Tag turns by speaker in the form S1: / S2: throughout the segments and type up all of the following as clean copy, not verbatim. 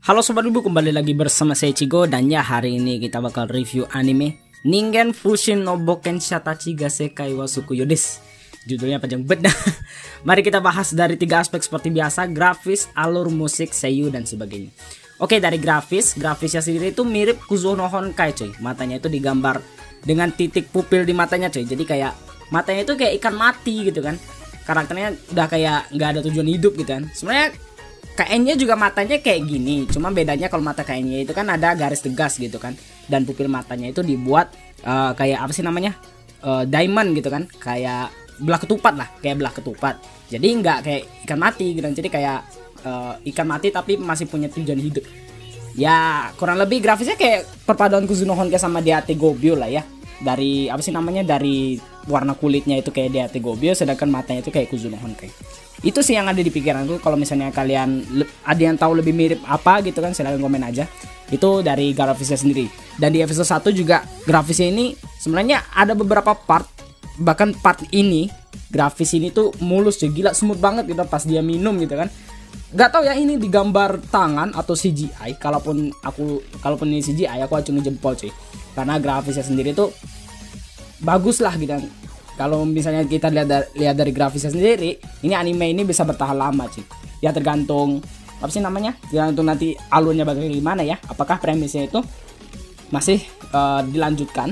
S1: Halo Sobat Wibu, kembali lagi bersama saya Chigo. Dan ya, hari ini kita bakal review anime Ningen Fushin no Boken Shatachi ga Sekai wa Tsukuyo desu. Judulnya panjang banget dah. Mari kita bahas dari 3 aspek seperti biasa: grafis, alur musik, seiyuu, dan sebagainya. Oke, dari grafisnya sendiri itu mirip Kuzo no Honkai coy. Matanya itu digambar dengan titik pupil di matanya coy. Jadi kayak matanya itu kayak ikan mati gitu kan. Karakternya udah kayak nggak ada tujuan hidup gitu kan. Sebenarnya KN-nya juga matanya kayak gini, cuma bedanya kalau mata KN-nya itu kan ada garis tegas gitu kan, dan pupil matanya itu dibuat kayak apa sih namanya, diamond gitu kan, kayak belah ketupat lah, kayak belah ketupat. Jadi nggak kayak ikan mati gitu kan, jadi kayak ikan mati tapi masih punya tujuan hidup. Ya kurang lebih grafisnya kayak perpaduan Kuzo no Honkai sama Deate Gobyo lah ya. Dari apa sih namanya, dari warna kulitnya itu kayak Deate Gobyo, sedangkan matanya itu kayak Kuzo no Honkai. Itu sih yang ada di pikiranku. Kalau misalnya kalian ada yang tahu lebih mirip apa gitu kan, silahkan komen aja. Itu dari grafisnya sendiri. Dan di episode 1 juga grafisnya ini sebenarnya ada beberapa part, bahkan part ini grafis ini tuh mulus cuy, gila smooth banget gitu pas dia minum gitu kan. Gak tau ya ini digambar tangan atau CGI. Kalaupun ini CGI, aku acungin jempol cuy, karena grafisnya sendiri tuh bagus lah gitu kan. Kalau misalnya kita lihat dari grafisnya sendiri, ini anime ini bisa bertahan lama sih. Ya tergantung apa sih namanya, tergantung nanti alurnya bagaimana ya. Apakah premisnya itu masih dilanjutkan?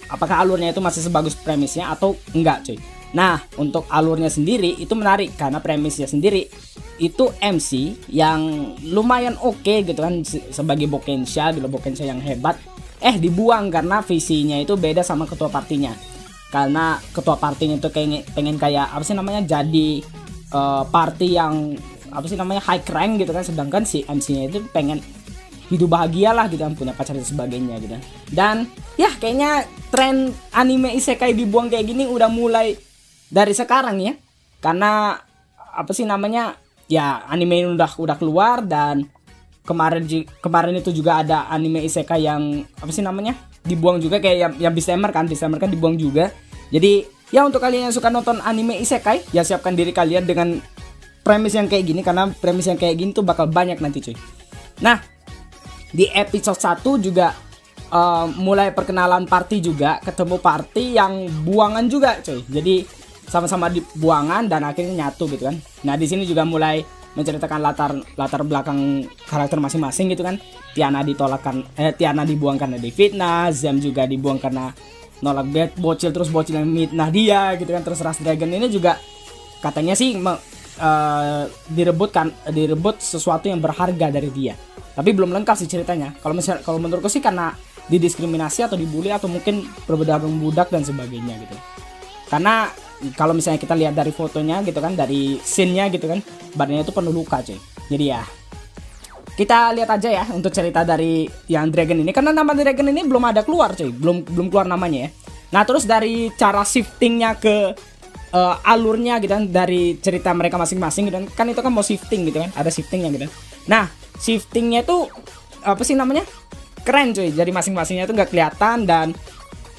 S1: Apakah alurnya itu masih sebagus premisnya atau enggak cuy? Nah, untuk alurnya sendiri itu menarik karena premisnya sendiri itu MC yang lumayan oke gitu kan, sebagai Bokensha gitu, Bokensha yang hebat. Dibuang karena visinya itu beda sama ketua partinya. Karena ketua partinya itu pengen kayak apa sih namanya, jadi party yang apa sih namanya, high rank gitu kan, sedangkan si MC-nya itu pengen hidup bahagia lah gitu kan, punya pacar dan sebagainya gitu. Dan ya kayaknya tren anime isekai dibuang kayak gini udah mulai dari sekarang ya, karena apa sih namanya, ya anime ini udah keluar. Dan kemarin itu juga ada anime isekai yang apa sih namanya, dibuang juga, kayak yang Beasttamer kan dibuang juga. Jadi ya untuk kalian yang suka nonton anime isekai, ya siapkan diri kalian dengan premis yang kayak gini, karena premis yang kayak gini tuh bakal banyak nanti cuy. Nah, di episode 1 juga mulai perkenalan party juga, ketemu party yang buangan juga cuy. Jadi sama-sama di buangan dan akhirnya nyatu gitu kan. Nah, di sini juga mulai menceritakan latar belakang karakter masing-masing gitu kan. Tiana dibuang karena difitnah, Zem juga dibuang karena nolak bocil, terus bocil yang mitnah dia gitu kan. Terus Ras Dragon ini juga katanya sih direbut sesuatu yang berharga dari dia. Tapi belum lengkap sih ceritanya. Kalau menurutku sih karena didiskriminasi atau dibully atau mungkin perbudakan budak dan sebagainya gitu. Karena kalau misalnya kita lihat dari fotonya gitu kan, dari scene-nya gitu kan, badannya itu penuh luka cuy. Jadi ya kita lihat aja ya untuk cerita dari yang Dragon ini, karena nama Dragon ini belum ada keluar cuy, belum keluar namanya ya. Nah, terus dari cara shiftingnya ke alurnya gitu kan, dari cerita mereka masing-masing gitu kan itu kan mau shifting gitu kan, ada shiftingnya gitu. Nah, shiftingnya itu apa sih namanya, keren cuy. Jadi masing-masingnya itu nggak kelihatan dan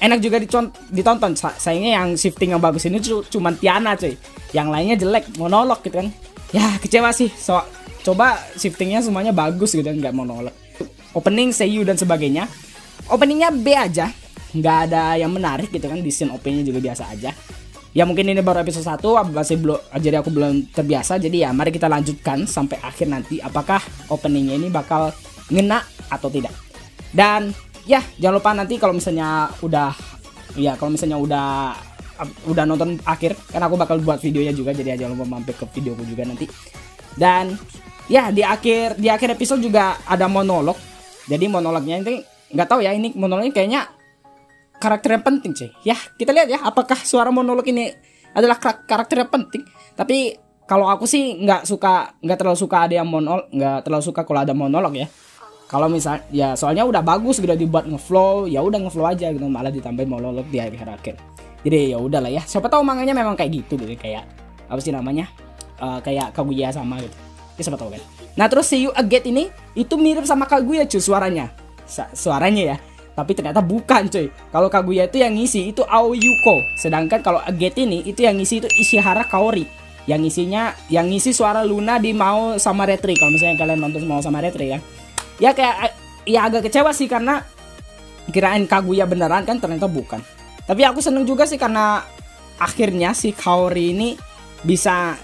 S1: enak juga ditonton. Sayangnya yang shifting yang bagus ini cuma Tiana cuy, yang lainnya jelek, monolog gitu kan. Ya kecewa sih. Coba shiftingnya semuanya bagus gitu kan, nggak monolog. Opening, seiyuu dan sebagainya, openingnya B aja, nggak ada yang menarik gitu kan. Di scene openingnya juga biasa aja. Ya mungkin ini baru episode 1, jadi aku belum terbiasa. Jadi ya mari kita lanjutkan sampai akhir nanti, apakah openingnya ini bakal ngena atau tidak. Dan ya jangan lupa nanti kalau misalnya udah nonton akhir, karena aku bakal buat videonya juga, jadi jangan lupa mampir ke videoku juga nanti. Dan ya di akhir episode juga ada monolog. Jadi monolognya ini nggak tahu ya, ini monolognya kayaknya karakter yang penting cuy. Ya kita lihat ya apakah suara monolog ini adalah karakter yang penting. Tapi kalau aku sih nggak terlalu suka ada yang monolog, nggak terlalu suka kalau ada monolog ya. Kalau misalnya ya soalnya udah bagus gitu dibuat ngeflow, ya udah ngeflow aja gitu, malah ditambahin monolog di akhir. Jadi ya udahlah ya. Siapa tahu manganya memang kayak gitu kayak apa sih namanya? Kayak Kaguya sama gitu. Ya siapa tahu kan. Nah, terus Seiyuu Agate ini itu mirip sama Kaguya cuy suaranya. Suaranya ya. Tapi ternyata bukan cuy. Kalau Kaguya itu yang ngisi itu Aoi Yuko, sedangkan kalau Agate ini itu yang ngisi itu Ishihara Kaori. yang ngisi suara Luna di Mao sama Retri. Kalau misalnya kalian nonton Mao sama Retri kan, ya kayak ya agak kecewa sih karena kirain Kaguya beneran kan, ternyata bukan. Tapi aku seneng juga sih karena akhirnya si Kaori ini bisa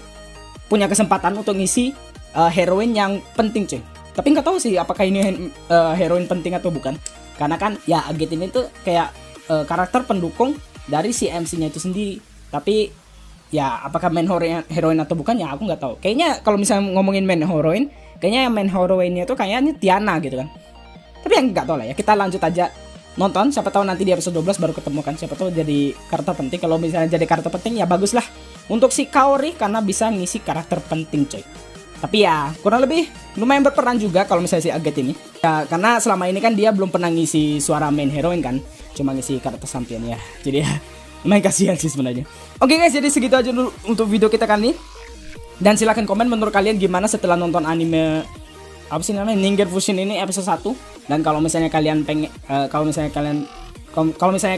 S1: punya kesempatan untuk ngisi heroin yang penting cuy. Tapi nggak tahu sih apakah ini heroin penting atau bukan. Karena kan ya Agate ini tuh kayak karakter pendukung dari si MC-nya itu sendiri. Tapi ya apakah main heroin atau bukan ya aku nggak tahu. Kayaknya kalau misalnya ngomongin main heroin, kayaknya yang main heroinnya itu kayaknya Tiana gitu kan. Tapi yang nggak tahu lah ya. Kita lanjut aja nonton, siapa tahu nanti di episode 12 baru ketemu kan, siapa tahu jadi karakter penting. Kalau misalnya jadi karakter penting ya bagus lah untuk si Kaori karena bisa ngisi karakter penting coy. Tapi ya kurang lebih lumayan berperan juga kalau misalnya si Agate ini ya, karena selama ini kan dia belum pernah ngisi suara main heroin kan, cuma ngisi karakter sampingan ya, jadi ya lumayan kasihan sih sebenarnya. Oke guys, jadi segitu aja dulu untuk video kita kali ini, dan silahkan komen menurut kalian gimana setelah nonton anime apa sih namanya Ningen Fusion ini episode 1. Dan kalau misalnya kalian pengen kalau misalnya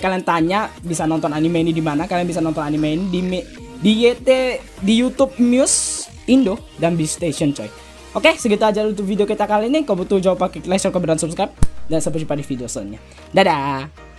S1: kalian tanya bisa nonton anime ini di mana, kalian bisa nonton anime ini di YouTube Muse Indo dan Beatstation coy. Oke, segitu aja untuk video kita kali ini. Kalau butuh jawab pakai like, share, komen, dan subscribe, dan sampai jumpa di video selanjutnya. Dadah.